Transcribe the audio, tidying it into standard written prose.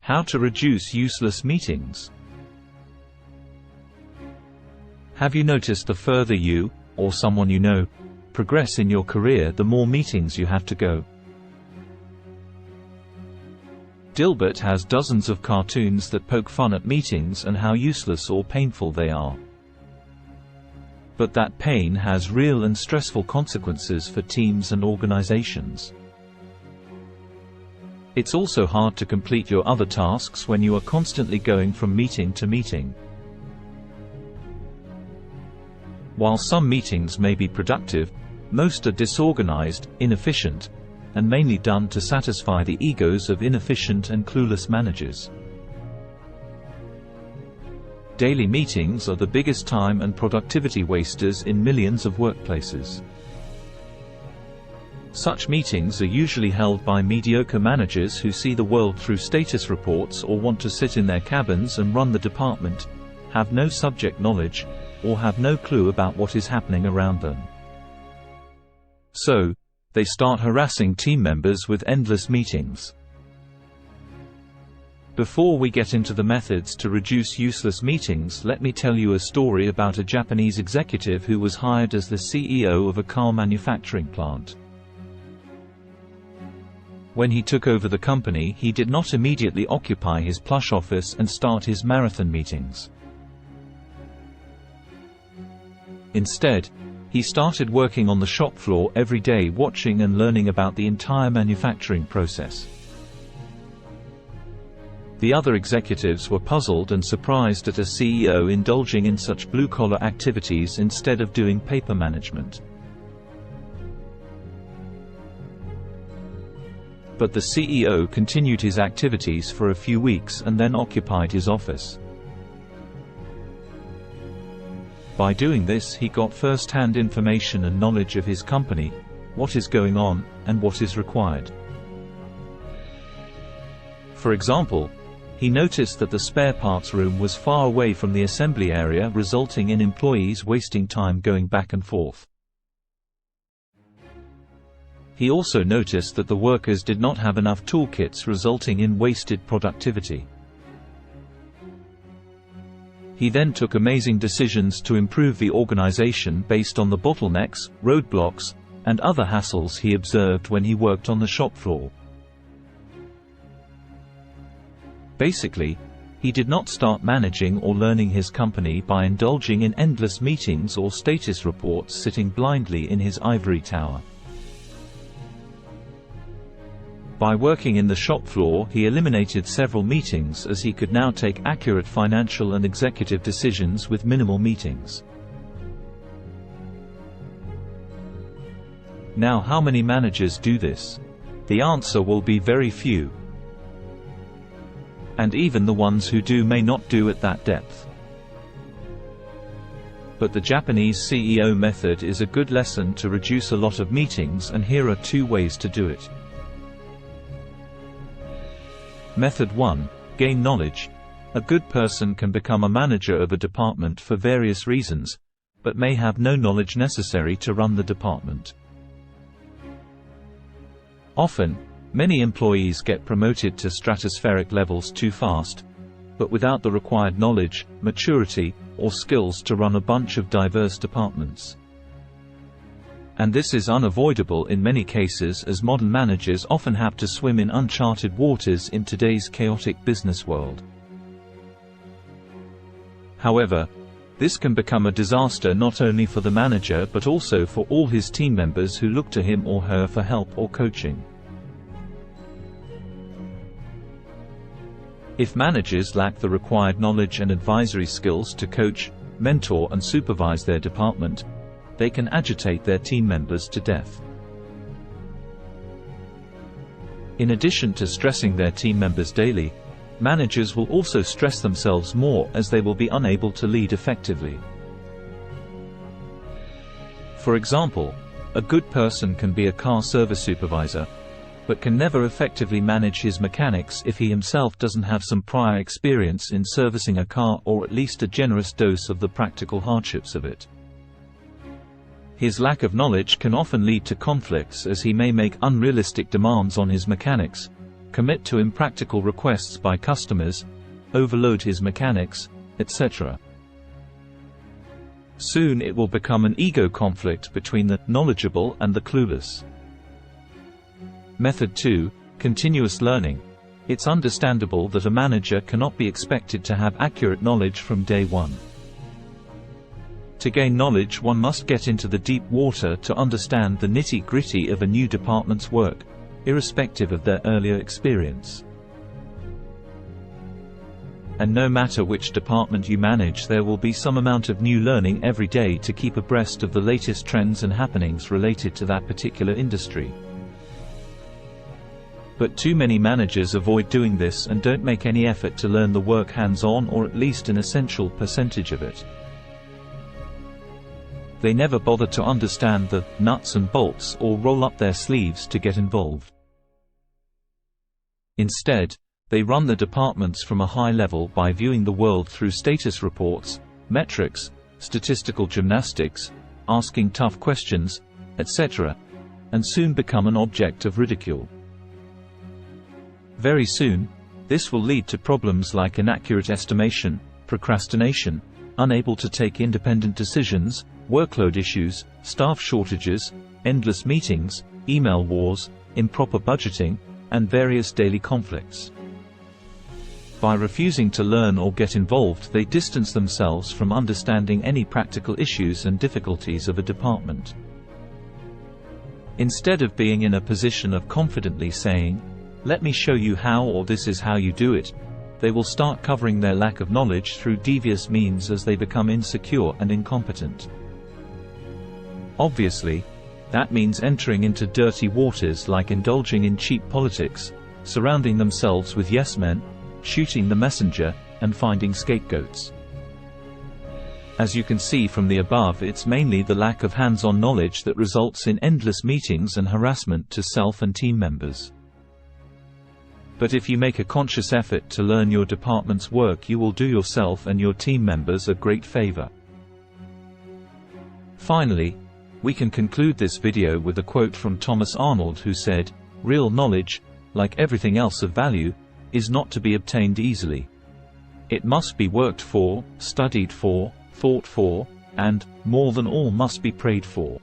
How to reduce useless meetings. Have you noticed the further you, or someone you know, progress in your career, the more meetings you have to go? Dilbert has dozens of cartoons that poke fun at meetings and how useless or painful they are. But that pain has real and stressful consequences for teams and organizations. It's also hard to complete your other tasks when you are constantly going from meeting to meeting. While some meetings may be productive, most are disorganized, inefficient, and mainly done to satisfy the egos of inefficient and clueless managers. Daily meetings are the biggest time and productivity wasters in millions of workplaces. Such meetings are usually held by mediocre managers who see the world through status reports or want to sit in their cabins and run the department, have no subject knowledge, or have no clue about what is happening around them. So, they start harassing team members with endless meetings. Before we get into the methods to reduce useless meetings, let me tell you a story about a Japanese executive who was hired as the CEO of a car manufacturing plant. When he took over the company, he did not immediately occupy his plush office and start his marathon meetings. Instead, he started working on the shop floor every day, watching and learning about the entire manufacturing process. The other executives were puzzled and surprised at a CEO indulging in such blue-collar activities instead of doing paper management. But the CEO continued his activities for a few weeks and then occupied his office. By doing this, he got first-hand information and knowledge of his company, what is going on, and what is required. For example, he noticed that the spare parts room was far away from the assembly area, resulting in employees wasting time going back and forth. He also noticed that the workers did not have enough toolkits, resulting in wasted productivity. He then took amazing decisions to improve the organization based on the bottlenecks, roadblocks, and other hassles he observed when he worked on the shop floor. Basically, he did not start managing or learning his company by indulging in endless meetings or status reports, sitting blindly in his ivory tower. By working in the shop floor, he eliminated several meetings, as he could now take accurate financial and executive decisions with minimal meetings. Now, how many managers do this? The answer will be very few. And even the ones who do may not do at that depth. But the Japanese CEO method is a good lesson to reduce a lot of meetings, and here are 2 ways to do it. Method 1. Gain knowledge. A good person can become a manager of a department for various reasons, but may have no knowledge necessary to run the department. Often, many employees get promoted to stratospheric levels too fast, but without the required knowledge, maturity, or skills to run a bunch of diverse departments. And this is unavoidable in many cases, as modern managers often have to swim in uncharted waters in today's chaotic business world. However, this can become a disaster not only for the manager but also for all his team members who look to him or her for help or coaching. If managers lack the required knowledge and advisory skills to coach, mentor and supervise their department, they can agitate their team members to death. In addition to stressing their team members daily, managers will also stress themselves more, as they will be unable to lead effectively. For example, a good person can be a car service supervisor, but can never effectively manage his mechanics if he himself doesn't have some prior experience in servicing a car, or at least a generous dose of the practical hardships of it. His lack of knowledge can often lead to conflicts, as he may make unrealistic demands on his mechanics, commit to impractical requests by customers, overload his mechanics, etc. Soon it will become an ego conflict between the knowledgeable and the clueless. Method 2. Continuous learning. It's understandable that a manager cannot be expected to have accurate knowledge from day one. To gain knowledge, one must get into the deep water to understand the nitty-gritty of a new department's work, irrespective of their earlier experience. And no matter which department you manage, there will be some amount of new learning every day to keep abreast of the latest trends and happenings related to that particular industry. But too many managers avoid doing this and don't make any effort to learn the work hands-on, or at least an essential percentage of it. They never bother to understand the nuts and bolts or roll up their sleeves to get involved. Instead, they run the departments from a high level by viewing the world through status reports, metrics, statistical gymnastics, asking tough questions, etc., and soon become an object of ridicule. Very soon, this will lead to problems like inaccurate estimation, procrastination, unable to take independent decisions, workload issues, staff shortages, endless meetings, email wars, improper budgeting, and various daily conflicts. By refusing to learn or get involved, they distance themselves from understanding any practical issues and difficulties of a department. Instead of being in a position of confidently saying, "Let me show you how," or "This is how you do it," they will start covering their lack of knowledge through devious means as they become insecure and incompetent. Obviously, that means entering into dirty waters like indulging in cheap politics, surrounding themselves with yes-men, shooting the messenger, and finding scapegoats. As you can see from the above, it's mainly the lack of hands-on knowledge that results in endless meetings and harassment to self and team members. But if you make a conscious effort to learn your department's work, you will do yourself and your team members a great favor. Finally, we can conclude this video with a quote from Thomas Arnold, who said, "Real knowledge, like everything else of value, is not to be obtained easily. It must be worked for, studied for, thought for, and, more than all, must be prayed for."